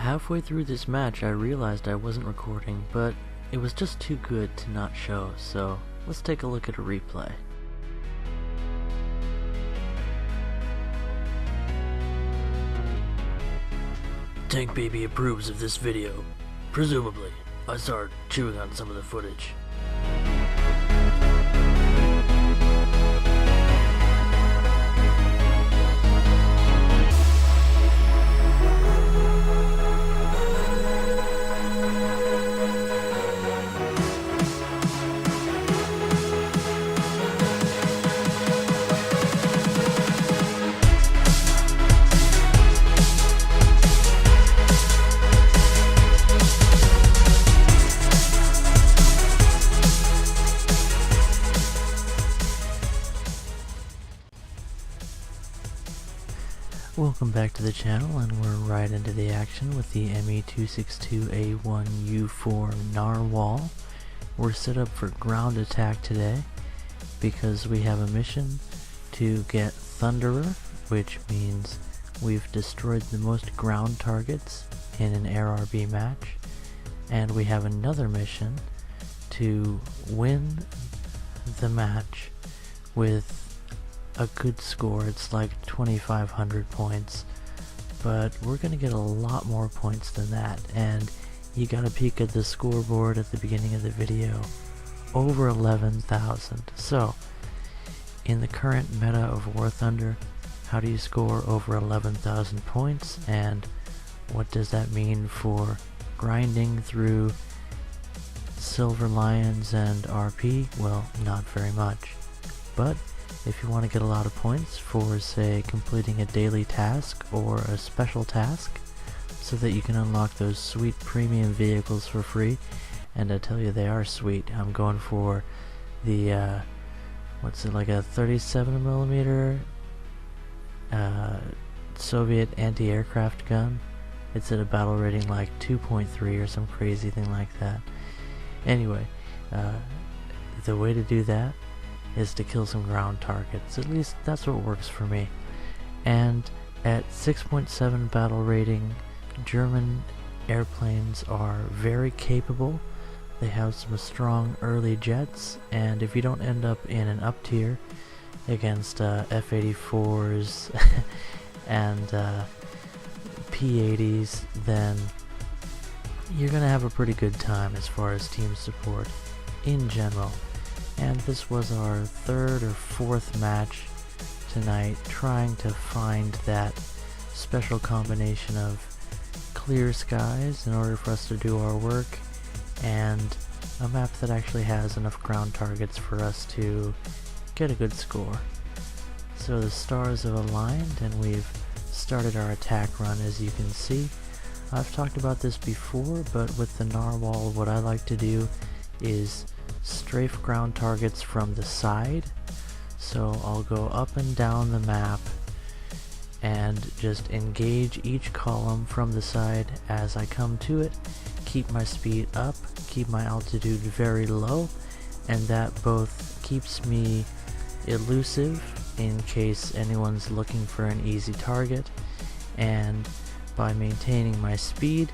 Halfway through this match I realized I wasn't recording, but it was just too good to not show, so let's take a look at a replay. Tank Baby approves of this video. Presumably. I started chewing on some of the footage. Welcome back to the channel, and we're right into the action with the ME262A1U4 Narwhal. We're set up for ground attack today because we have a mission to get Thunderer, which means we've destroyed the most ground targets in an ARB match, and we have another mission to win the match with a good score. It's like 2,500 points, but we're gonna get a lot more points than that, and you got a peek at the scoreboard at the beginning of the video. Over 11,000. So in the current meta of War Thunder, how do you score over 11,000 points, and what does that mean for grinding through Silver Lions and RP? Well, not very much. But if you want to get a lot of points for, say, completing a daily task or a special task, so that you can unlock those sweet premium vehicles for free, and I tell you, they are sweet. I'm going for the, what's it, like a 37mm Soviet anti-aircraft gun. It's at a battle rating like 2.3 or some crazy thing like that. Anyway, the way to do that is to kill some ground targets. At least that's what works for me. And at 6.7 battle rating, German airplanes are very capable. They have some strong early jets, and if you don't end up in an up tier against F-84s and P-80s, then you're gonna have a pretty good time as far as team support in general. And this was our third or fourth match tonight, trying to find that special combination of clear skies in order for us to do our work, and a map that actually has enough ground targets for us to get a good score. So the stars have aligned, and we've started our attack run, as you can see. I've talked about this before, but with the Narwhal, what I like to do is strafe ground targets from the side. So I'll go up and down the map and just engage each column from the side as I come to it, keep my speed up, keep my altitude very low, and that both keeps me elusive in case anyone's looking for an easy target, and by maintaining my speed,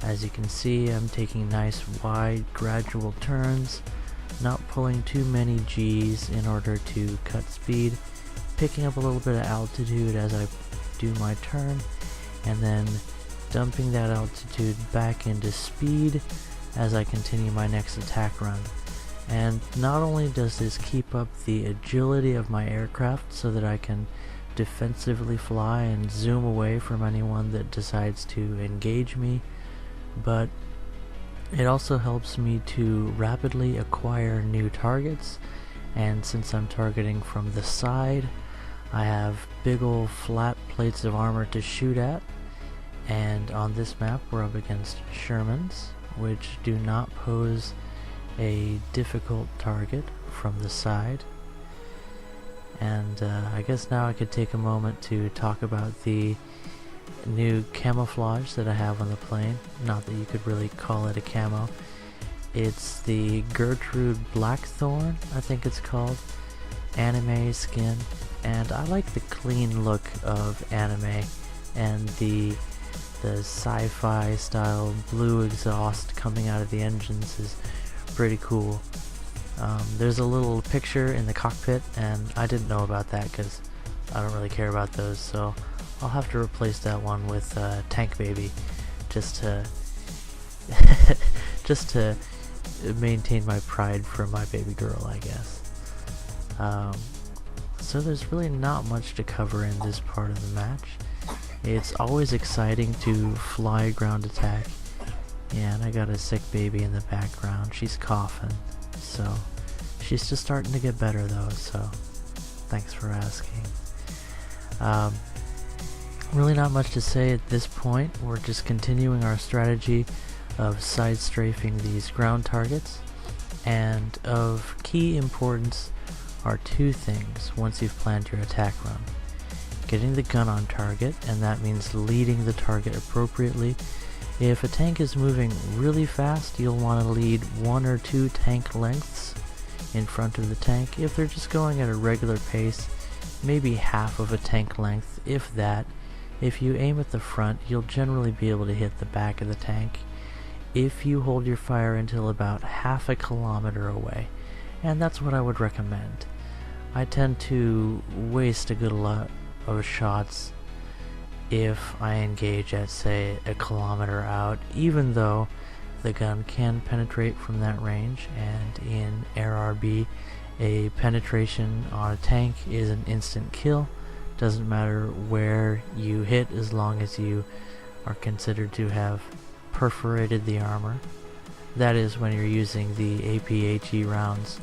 as you can see, I'm taking nice wide gradual turns, not pulling too many G's in order to cut speed, picking up a little bit of altitude as I do my turn, and then dumping that altitude back into speed as I continue my next attack run. And not only does this keep up the agility of my aircraft so that I can defensively fly and zoom away from anyone that decides to engage me, but it also helps me to rapidly acquire new targets. And since I'm targeting from the side, I have big ol' flat plates of armor to shoot at, and on this map we're up against Shermans, which do not pose a difficult target from the side. And I guess now I could take a moment to talk about the new camouflage that I have on the plane. Not that you could really call it a camo. It's the Gertrude Blackthorn, I think it's called, anime skin, and I like the clean look of anime and the the sci-fi style blue exhaust coming out of the engines is pretty cool. There's a little picture in the cockpit, and I didn't know about that because I don't really care about those, so I'll have to replace that one with Tank Baby just to just to maintain my pride for my baby girl, I guess. So there's really not much to cover in this part of the match. It's always exciting to fly ground attack. Yeah, and I got a sick baby in the background. She's coughing, so she's just starting to get better though, so thanks for asking. Really not much to say at this point. We're just continuing our strategy of side strafing these ground targets, and of key importance are two things once you've planned your attack run. Getting the gun on target, and that means leading the target appropriately. If a tank is moving really fast, you'll want to lead 1 or 2 tank lengths in front of the tank. If they're just going at a regular pace, maybe half of a tank length, if that. If you aim at the front, you'll generally be able to hit the back of the tank if you hold your fire until about half a kilometer away, and that's what I would recommend. I tend to waste a good lot of shots if I engage at, say, a kilometer out, even though the gun can penetrate from that range, and in RRB, a penetration on a tank is an instant kill. Doesn't matter where you hit as long as you are considered to have perforated the armor. That is when you're using the APHE rounds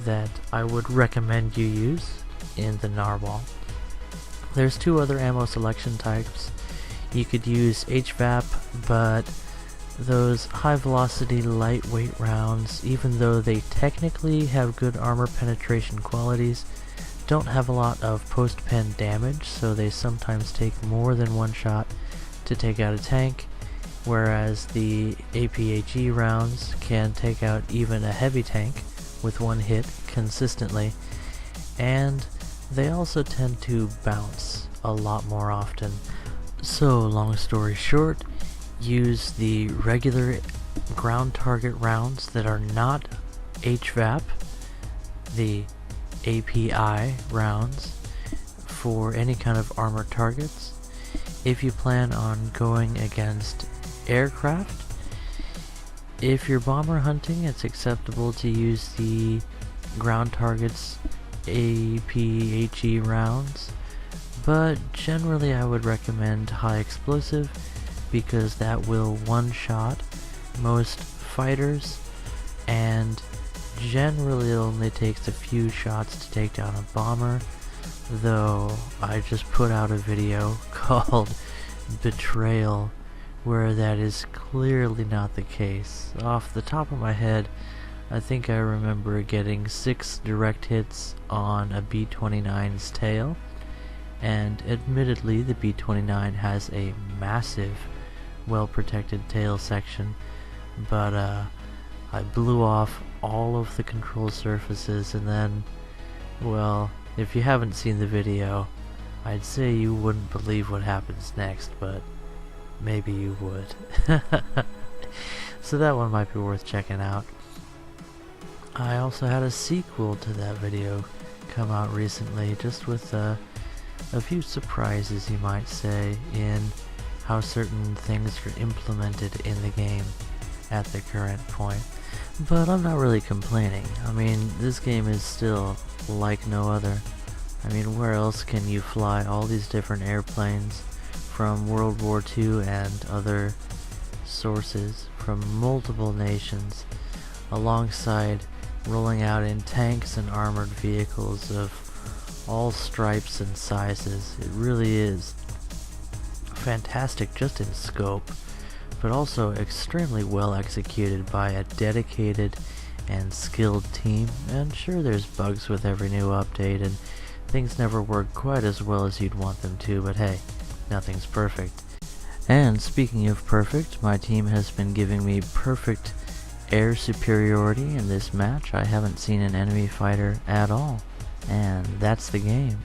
that I would recommend you use in the Narwhal. There's 2 other ammo selection types. You could use HVAP, but those high velocity lightweight rounds, even though they technically have good armor penetration qualities, don't have a lot of post-pen damage, so they sometimes take more than one shot to take out a tank, whereas the APHE rounds can take out even a heavy tank with one hit consistently, and they also tend to bounce a lot more often. So, long story short, use the regular ground target rounds that are not HVAP, the API rounds, for any kind of armored targets. If you plan on going against aircraft, if you're bomber hunting, it's acceptable to use the ground targets APHE rounds, but generally I would recommend high explosive because that will one-shot most fighters, and generally it only takes a few shots to take down a bomber, though I just put out a video called Betrayal where that is clearly not the case. Off the top of my head, I think I remember getting 6 direct hits on a B-29's tail, and admittedly the B-29 has a massive well-protected tail section, but I blew off all of the control surfaces, and then, well, if you haven't seen the video, I'd say you wouldn't believe what happens next, but maybe you would. So that one might be worth checking out. I also had a sequel to that video come out recently, just with a few surprises, you might say, in how certain things are implemented in the game at the current point. But I'm not really complaining. I mean, this game is still like no other. I mean, where else can you fly all these different airplanes from World War II and other sources from multiple nations, alongside rolling out in tanks and armored vehicles of all stripes and sizes? It really is fantastic just in scope, but also extremely well executed by a dedicated and skilled team. And sure, there's bugs with every new update, and things never work quite as well as you'd want them to, but hey, nothing's perfect. And speaking of perfect, my team has been giving me perfect air superiority in this match. I haven't seen an enemy fighter at all, and that's the game.